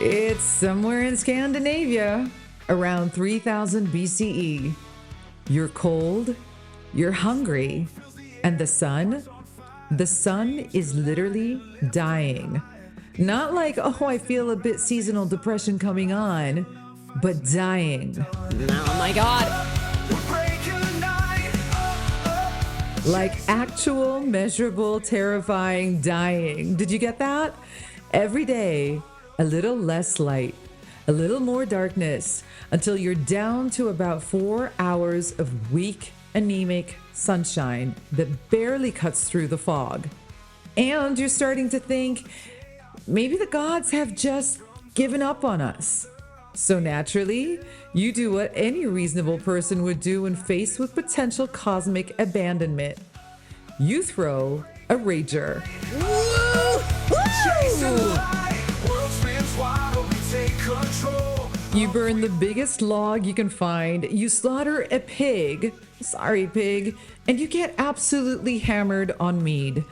It's somewhere in Scandinavia, around 3000 BCE. You're cold, you're hungry, and the sun is literally dying. Not like, oh, I feel a bit seasonal depression coming on, but dying. Oh my God. Like actual, measurable, terrifying dying. Did you get that? Every day, a little less light, a little more darkness, until you're down to about 4 hours of weak, anemic sunshine that barely cuts through the fog. And you're starting to think, maybe the gods have just given up on us. So naturally, you do what any reasonable person would do when faced with potential cosmic abandonment. You throw a rager. You burn the biggest log you can find. You slaughter a pig. Sorry, pig. And you get absolutely hammered on mead.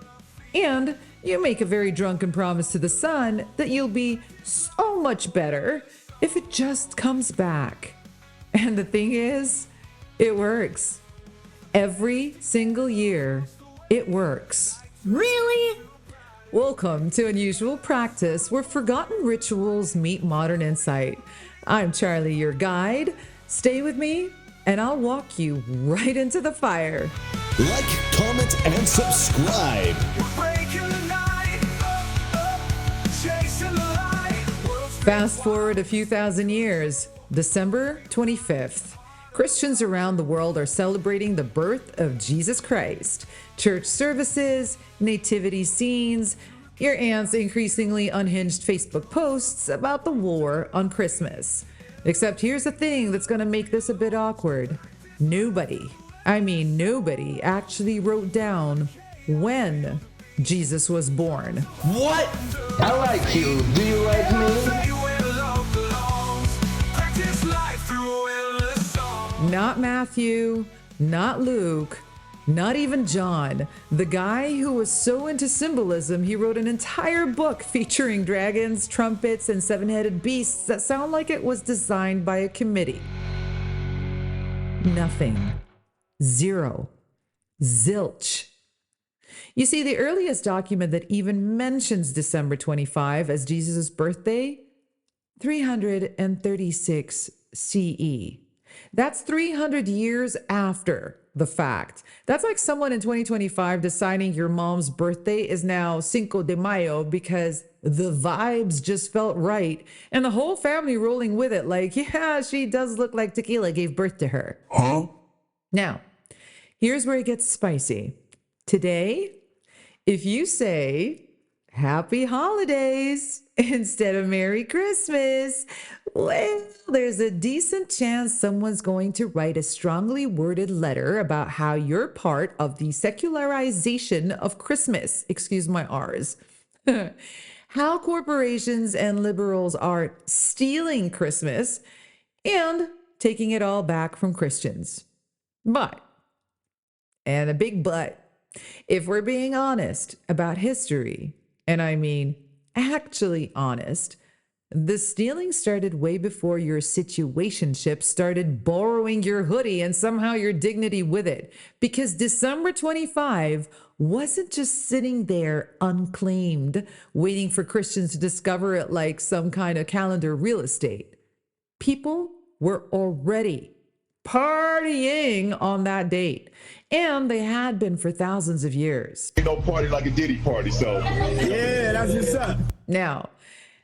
And you make a very drunken promise to the sun that you'll be so much better if it just comes back. And the thing is, it works. Every single year, it works. Really? Welcome to Unusual Practice, where forgotten rituals meet modern insight. I'm Charlie, your guide. Stay with me, and I'll walk you right into the fire. Like, comment, and subscribe. Fast forward a few thousand years, December 25th. Christians around the world are celebrating the birth of Jesus Christ. Church services, nativity scenes, your aunt's increasingly unhinged Facebook posts about the war on Christmas. Except here's the thing that's going to make this a bit awkward. Nobody actually wrote down when Jesus was born. What? I like you. Do you like me? Not Matthew, not Luke, not even John. The guy who was so into symbolism, he wrote an entire book featuring dragons, trumpets, and seven-headed beasts that sound like it was designed by a committee. Nothing. Zero. Zilch. You see, the earliest document that even mentions December 25 as Jesus' birthday, 336 CE. That's 300 years after the fact. That's like someone in 2025 deciding your mom's birthday is now Cinco de Mayo because the vibes just felt right, and the whole family rolling with it like, yeah, she does look like tequila gave birth to her. Huh? Now, here's where it gets spicy. Today, if you say Happy Holidays instead of Merry Christmas, well, there's a decent chance someone's going to write a strongly worded letter about how you're part of the secularization of Christmas. Excuse my R's. How corporations and liberals are stealing Christmas and taking it all back from Christians. But, and a big but, if we're being honest about history, and I mean actually honest, the stealing started way before your situationship started borrowing your hoodie and somehow your dignity with it. Because December 25 wasn't just sitting there unclaimed, waiting for Christians to discover it like some kind of calendar real estate. People were already partying on that date, and they had been for thousands of years. Ain't no party like a Diddy party, so. Yeah, that's what's up. Now,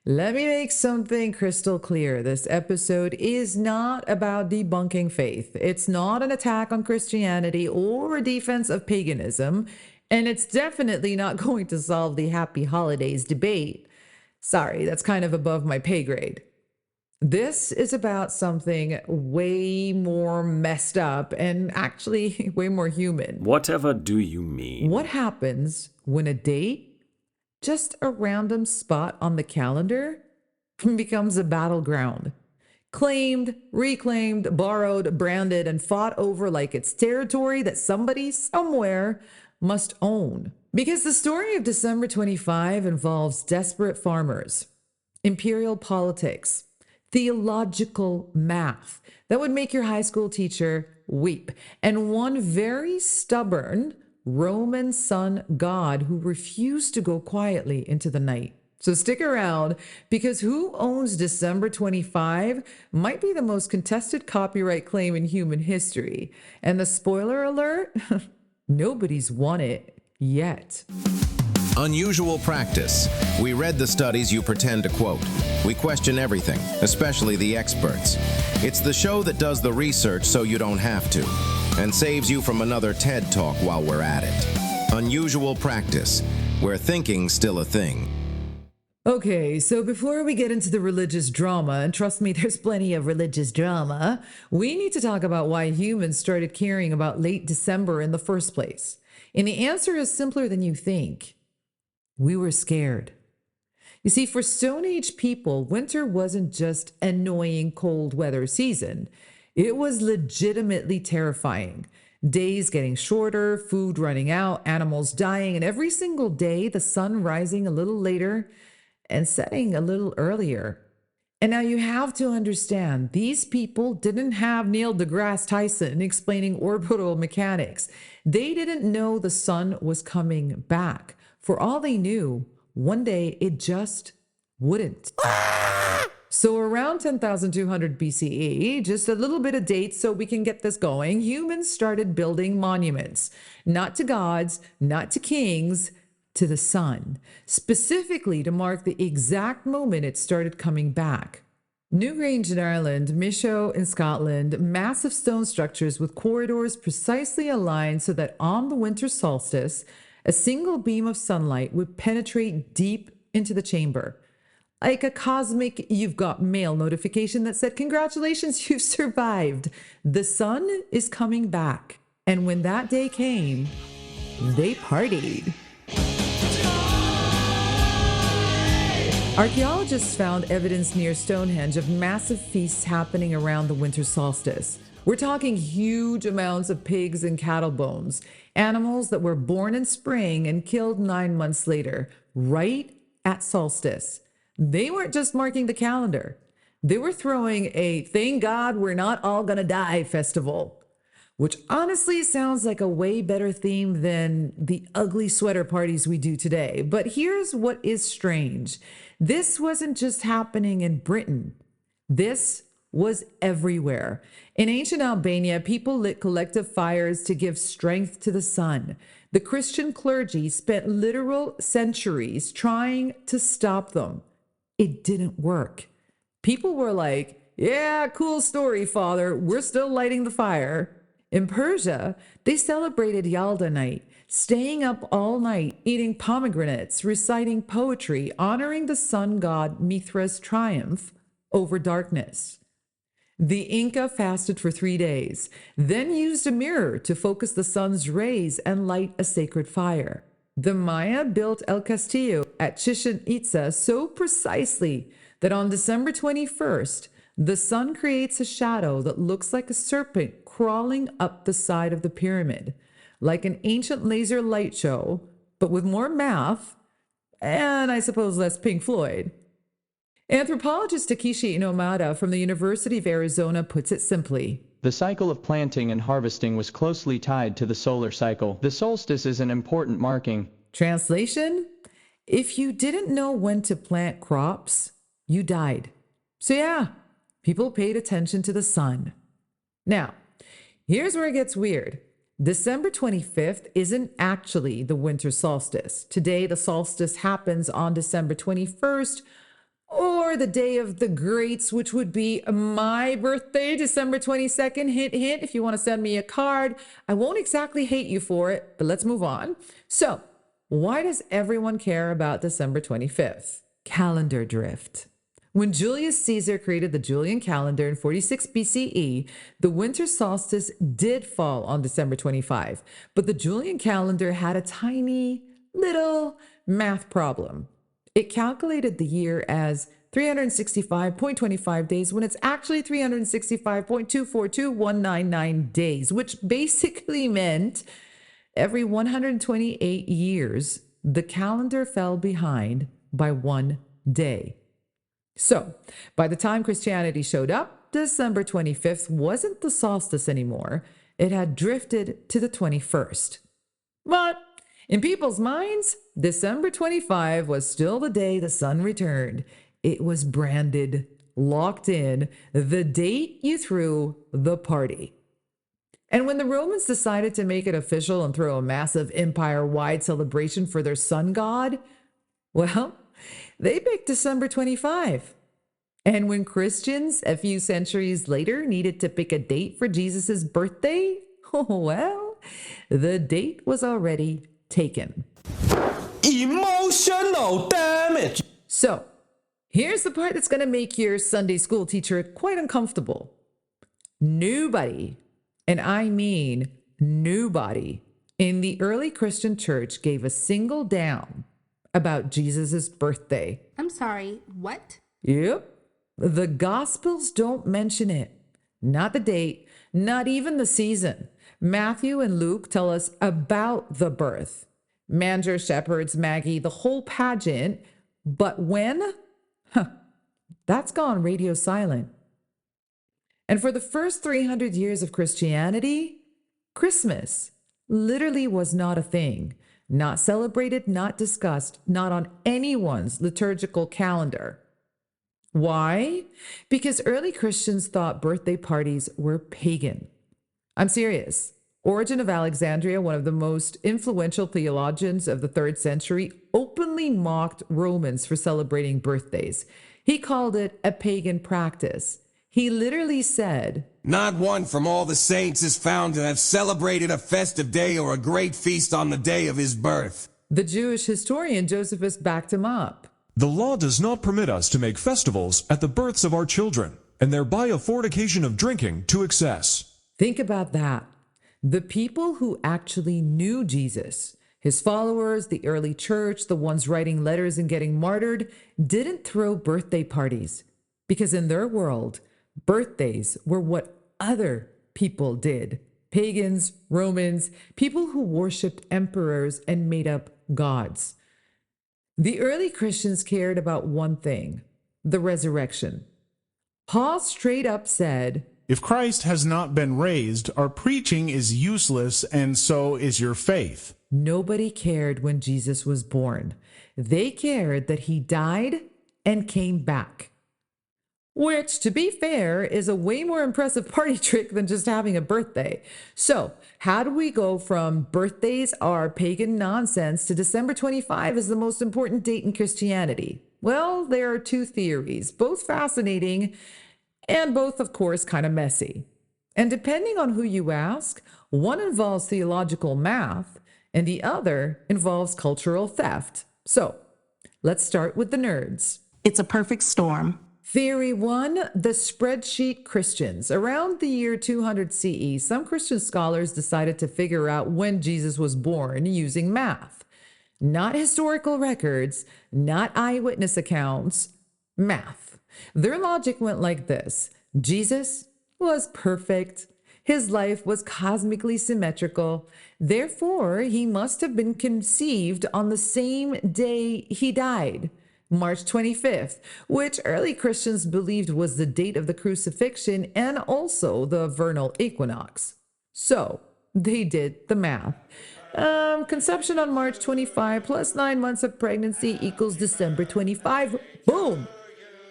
let me make something crystal clear. This episode is not about debunking faith. It's not an attack on Christianity or a defense of paganism, and it's definitely not going to solve the Happy Holidays debate. Sorry, that's kind of above my pay grade. This is about something way more messed up and actually way more human. Whatever do you mean? What happens when a date, just a random spot on the calendar, becomes a battleground? Claimed, reclaimed, borrowed, branded, and fought over like it's territory that somebody somewhere must own. Because the story of December 25 involves desperate farmers, imperial politics, theological math that would make your high school teacher weep, and one very stubborn Roman sun god who refused to go quietly into the night. So stick around, because who owns December 25 might be the most contested copyright claim in human history. And the spoiler alert, nobody's won it yet. Unusual practice. We read the studies you pretend to quote. We question everything, especially the experts. It's the show that does the research so you don't have to, and saves you from another TED Talk while we're at it. Unusual practice, where thinking's still a thing. Okay, so before we get into the religious drama, and trust me, there's plenty of religious drama, we need to talk about why humans started caring about late December in the first place. And the answer is simpler than you think. We were scared. You see, for Stone Age people, winter wasn't just annoying cold weather season. It was legitimately terrifying. Days getting shorter, food running out, animals dying, and every single day the sun rising a little later and setting a little earlier. And now you have to understand, these people didn't have Neil deGrasse Tyson explaining orbital mechanics. They didn't know the sun was coming back. For all they knew, one day it just wouldn't. So around 10,200 BCE, just a little bit of dates so we can get this going, humans started building monuments, not to gods, not to kings, to the sun, specifically to mark the exact moment it started coming back. Newgrange in Ireland, Micho in Scotland, massive stone structures with corridors precisely aligned so that on the winter solstice, a single beam of sunlight would penetrate deep into the chamber. Like a cosmic "you've got mail" notification that said, "Congratulations, you've survived. The sun is coming back." And when that day came, they partied. Archaeologists found evidence near Stonehenge of massive feasts happening around the winter solstice. We're talking huge amounts of pigs and cattle bones, animals that were born in spring and killed 9 months later, right at solstice. They weren't just marking the calendar. They were throwing a "thank God we're not all gonna die" festival, which honestly sounds like a way better theme than the ugly sweater parties we do today. But here's what is strange. This wasn't just happening in Britain. This was everywhere. In ancient Albania, people lit collective fires to give strength to the sun. The Christian clergy spent literal centuries trying to stop them. It didn't work. People were like, "Yeah, cool story, Father. We're still lighting the fire." In Persia, they celebrated Yalda night, staying up all night, eating pomegranates, reciting poetry, honoring the sun god Mithra's triumph over darkness. The Inca fasted for 3 days, then used a mirror to focus the sun's rays and light a sacred fire. The Maya built El Castillo at Chichen Itza so precisely that on December 21st, the sun creates a shadow that looks like a serpent crawling up the side of the pyramid, like an ancient laser light show, but with more math and I suppose less Pink Floyd. Anthropologist Takeshi Inomata from the University of Arizona puts it simply: the cycle of planting and harvesting was closely tied to the solar cycle. The solstice is an important marking. Translation: if you didn't know when to plant crops, you died. So yeah, people paid attention to the sun. Now, here's where it gets weird. December 25th isn't actually the winter solstice. Today, the solstice happens on December 21st, or the day of the greats, which would be my birthday, December 22nd. Hint, hint, if you want to send me a card. I won't exactly hate you for it, but let's move on. So, why does everyone care about December 25th? Calendar drift. When Julius Caesar created the Julian calendar in 46 BCE, the winter solstice did fall on December 25, but the Julian calendar had a tiny little math problem. It calculated the year as 365.25 days when it's actually 365.242199 days, which basically meant every 128 years, the calendar fell behind by 1 day. So, by the time Christianity showed up, December 25th wasn't the solstice anymore. It had drifted to the 21st. But in people's minds, December 25 was still the day the sun returned. It was branded, locked in, the date you threw the party. And when the Romans decided to make it official and throw a massive empire-wide celebration for their sun god, well, they picked December 25. And when Christians, a few centuries later, needed to pick a date for Jesus' birthday, oh, well, the date was already taken. Emotional damage. So, here's the part that's going to make your Sunday school teacher quite uncomfortable. Nobody, and I mean nobody, in the early Christian church gave a single damn about Jesus' birthday. I'm sorry, what? Yep. The Gospels don't mention it. Not the date, not even the season. Matthew and Luke tell us about the birth. Manger, shepherds, Maggie, the whole pageant. But when? That's gone radio silent. And for the first 300 years of Christianity, Christmas literally was not a thing. Not celebrated, not discussed, not on anyone's liturgical calendar. Why? Because early Christians thought birthday parties were pagan. I'm serious. Origen of Alexandria, one of the most influential theologians of the 3rd century, openly mocked Romans for celebrating birthdays. He called it a pagan practice. He literally said, "Not one from all the saints is found to have celebrated a festive day or a great feast on the day of his birth." The Jewish historian Josephus backed him up. The law does not permit us to make festivals at the births of our children, and thereby a fornication of drinking to excess. Think about that. The people who actually knew Jesus, his followers, the early church, the ones writing letters and getting martyred, didn't throw birthday parties because in their world, birthdays were what other people did. Pagans, Romans, people who worshiped emperors and made up gods. The early Christians cared about one thing, the resurrection. Paul straight up said, "If Christ has not been raised, our preaching is useless, and so is your faith." Nobody cared when Jesus was born. They cared that he died and came back. Which, to be fair, is a way more impressive party trick than just having a birthday. So, how do we go from birthdays are pagan nonsense to December 25 is the most important date in Christianity? Well, there are two theories, both fascinating and both, of course, kind of messy. And depending on who you ask, one involves theological math and the other involves cultural theft. So, let's start with the nerds. It's a perfect storm. Theory 1, the spreadsheet Christians. Around the year 200 CE, some Christian scholars decided to figure out when Jesus was born using math. Not historical records, not eyewitness accounts, math. Their logic went like this. Jesus was perfect. His life was cosmically symmetrical. Therefore, he must have been conceived on the same day he died. March 25th, which early Christians believed was the date of the crucifixion and also the vernal equinox. So they did the math. Conception on March 25 plus 9 months of pregnancy equals December 25. Boom!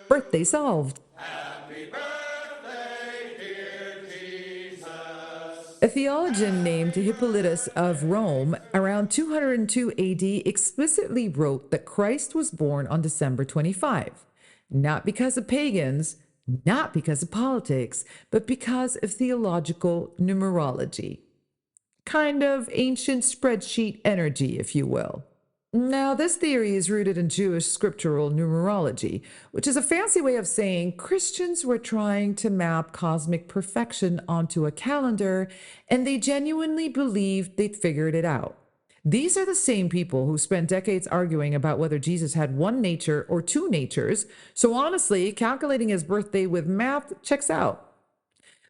Birthday solved. A theologian named Hippolytus of Rome around 202 AD explicitly wrote that Christ was born on December 25, not because of pagans, not because of politics, but because of theological numerology. Kind of ancient spreadsheet energy, if you will. Now, this theory is rooted in Jewish scriptural numerology, which is a fancy way of saying Christians were trying to map cosmic perfection onto a calendar, and they genuinely believed they'd figured it out. These are the same people who spent decades arguing about whether Jesus had one nature or two natures, so honestly, calculating his birthday with math checks out.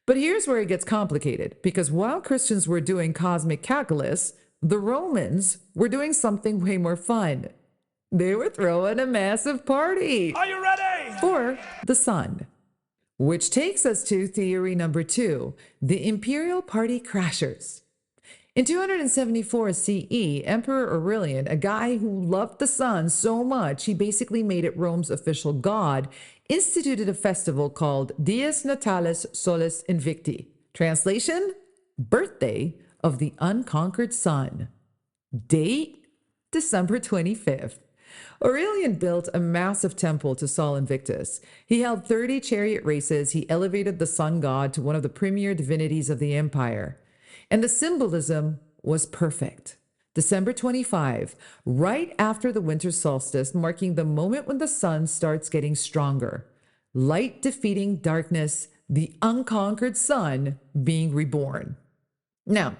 But here's where it gets complicated, because while Christians were doing cosmic calculus, the Romans were doing something way more fun. They were throwing a massive party. Are you ready? For the sun. Which takes us to theory number 2, the imperial party crashers. In 274 CE, Emperor Aurelian, a guy who loved the sun so much he basically made it Rome's official god, instituted a festival called Dies Natalis Solis Invicti. Translation: Birthday of the Unconquered Sun. Date: December 25th. Aurelian built a massive temple to Sol Invictus. He held 30 chariot races. He elevated the sun god to one of the premier divinities of the empire. And the symbolism was perfect. December 25, right after the winter solstice, marking the moment when the sun starts getting stronger. Light defeating darkness, the unconquered sun being reborn. Now,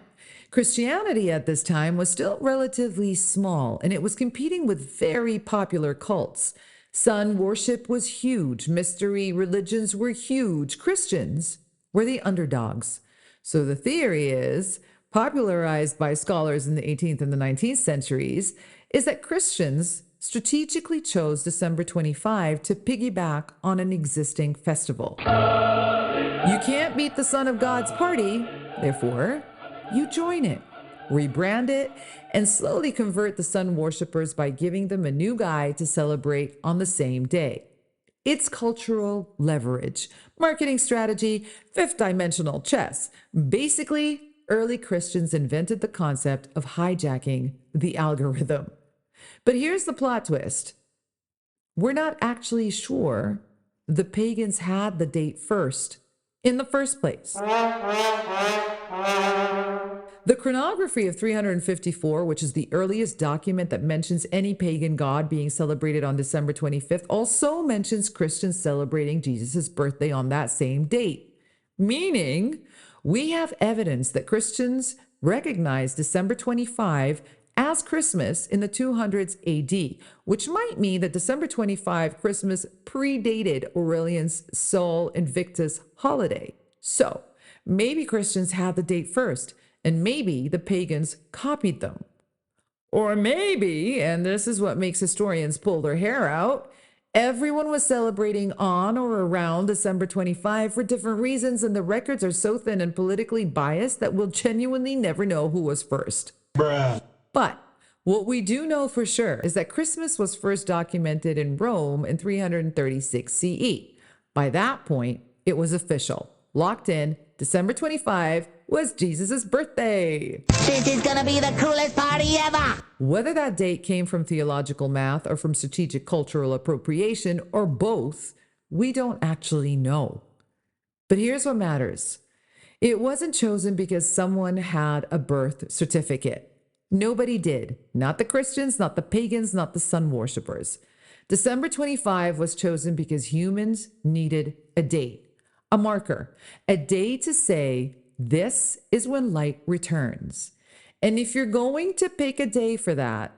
Christianity at this time was still relatively small, and it was competing with very popular cults. Sun worship was huge. Mystery religions were huge. Christians were the underdogs. So the theory is, popularized by scholars in the 18th and the 19th centuries, is that Christians strategically chose December 25 to piggyback on an existing festival. You can't beat the Son of God's party, therefore, you join it, rebrand it, and slowly convert the sun worshippers by giving them a new guy to celebrate on the same day. It's cultural leverage, marketing strategy, fifth-dimensional chess. Basically, early Christians invented the concept of hijacking the algorithm. But here's the plot twist. We're not actually sure the pagans had the date first in the first place. The chronography of 354, which is the earliest document that mentions any pagan god being celebrated on December 25th, also mentions Christians celebrating Jesus' birthday on that same date. Meaning, we have evidence that Christians recognized December 25 as Christmas in the 200s AD, which might mean that December 25 Christmas predated Aurelian's Sol Invictus holiday. So, maybe Christians had the date first, and maybe the pagans copied them. Or maybe, and this is what makes historians pull their hair out, everyone was celebrating on or around December 25 for different reasons, and the records are so thin and politically biased that we'll genuinely never know who was first. Bruh. But what we do know for sure is that Christmas was first documented in Rome in 336 CE. By that point, it was official. Locked in, December 25 was Jesus' birthday. This is gonna be the coolest party ever. Whether that date came from theological math or from strategic cultural appropriation or both, we don't actually know. But here's what matters. It wasn't chosen because someone had a birth certificate. Nobody did. Not the Christians, not the pagans, not the sun worshippers. December 25 was chosen because humans needed a date, a marker, a day to say, this is when light returns. And if you're going to pick a day for that,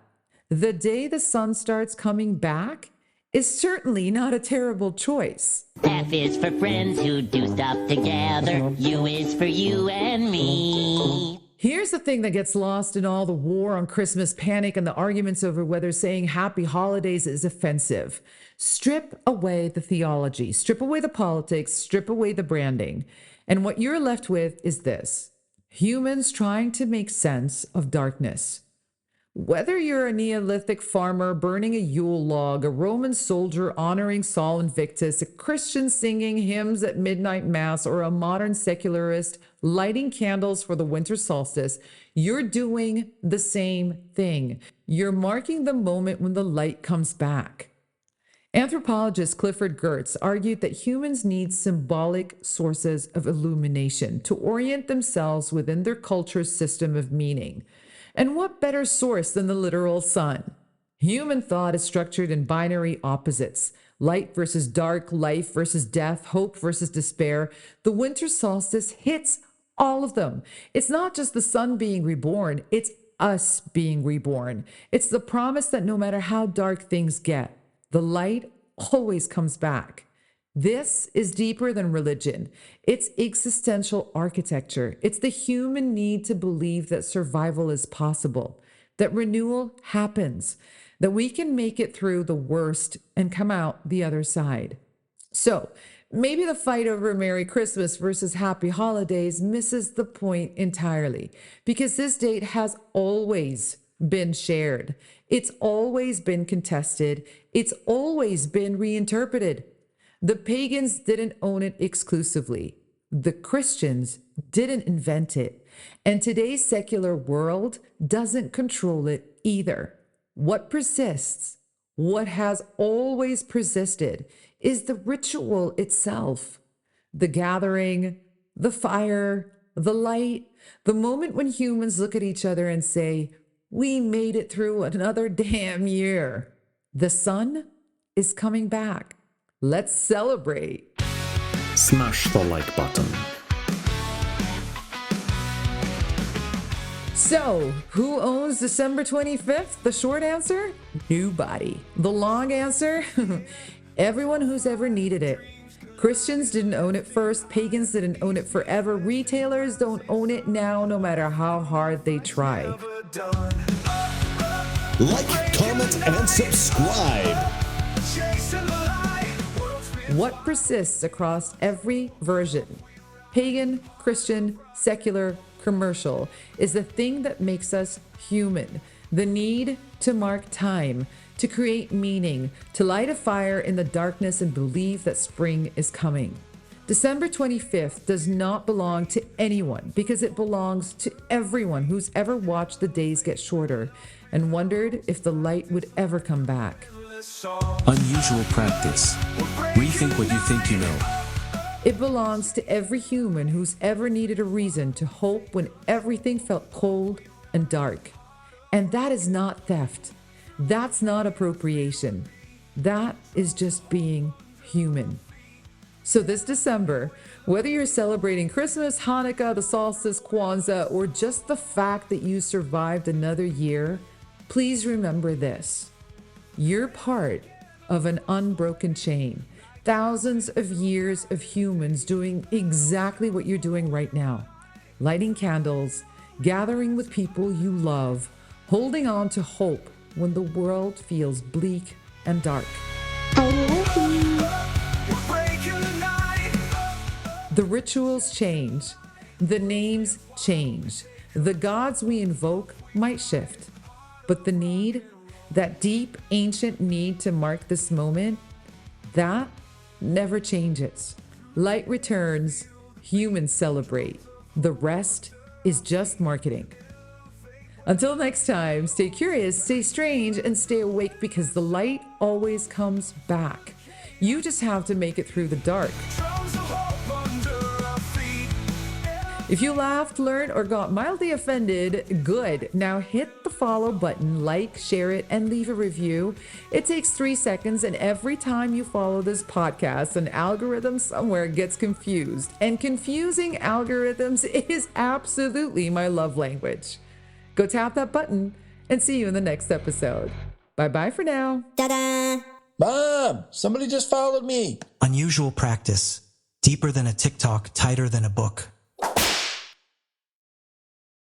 the day the sun starts coming back is certainly not a terrible choice. F is for friends who do stuff together. U is for you and me. Here's the thing that gets lost in all the war on Christmas panic and the arguments over whether saying happy holidays is offensive. Strip away the theology, strip away the politics, strip away the branding. And what you're left with is this: humans trying to make sense of darkness. Whether you're a Neolithic farmer burning a Yule log, a Roman soldier honoring Sol Invictus, a Christian singing hymns at midnight mass, or a modern secularist lighting candles for the winter solstice, you're doing the same thing. You're marking the moment when the light comes back. Anthropologist Clifford Geertz argued that humans need symbolic sources of illumination to orient themselves within their culture's system of meaning. And what better source than the literal sun? Human thought is structured in binary opposites: light versus dark, life versus death, hope versus despair. The winter solstice hits all of them. It's not just the sun being reborn, it's us being reborn. It's the promise that no matter how dark things get, the light always comes back. This is deeper than religion. It's existential architecture. It's the human need to believe that survival is possible, that renewal happens, that we can make it through the worst and come out the other side. So maybe the fight over Merry Christmas versus Happy Holidays misses the point entirely, because this date has always been shared. It's always been contested. It's always been reinterpreted. The pagans didn't own it exclusively. The Christians didn't invent it. And today's secular world doesn't control it either. What persists, what has always persisted, is the ritual itself. The gathering, the fire, the light, the moment when humans look at each other and say, "We made it through another damn year. The sun is coming back. Let's celebrate." Smash the like button. So, who owns December 25th? The short answer? Nobody. The long answer? Everyone who's ever needed it. Christians didn't own it first. Pagans didn't own it forever. Retailers don't own it now, no matter how hard they try. Like, comment, and subscribe. What persists across every version, pagan, Christian, secular, commercial, is the thing that makes us human. The need to mark time, to create meaning, to light a fire in the darkness and believe that spring is coming. December 25th does not belong to anyone, because it belongs to everyone who's ever watched the days get shorter and wondered if the light would ever come back. Unusual practice. Rethink what you think you know. It belongs to every human who's ever needed a reason to hope when everything felt cold and dark. And that is not theft. That's not appropriation. That is just being human. So this December, whether you're celebrating Christmas, Hanukkah, the solstice, Kwanzaa, or just the fact that you survived another year, please remember this. You're part of an unbroken chain. Thousands of years of humans doing exactly what you're doing right now. Lighting candles, gathering with people you love, holding on to hope when the world feels bleak and dark. The rituals change. The names change. The gods we invoke might shift. But the need, that deep, ancient need to mark this moment, that never changes. Light returns, humans celebrate. The rest is just marketing. Until next time, stay curious, stay strange, and stay awake, because the light always comes back. You just have to make it through the dark. If you laughed, learned, or got mildly offended, good. Now hit the follow button, like, share it, and leave a review. It takes 3 seconds, and every time you follow this podcast, an algorithm somewhere gets confused. And confusing algorithms is absolutely my love language. Go tap that button and see you in the next episode. Bye-bye for now. Ta-da! Mom, somebody just followed me. Unusual practice. Deeper than a TikTok, tighter than a book.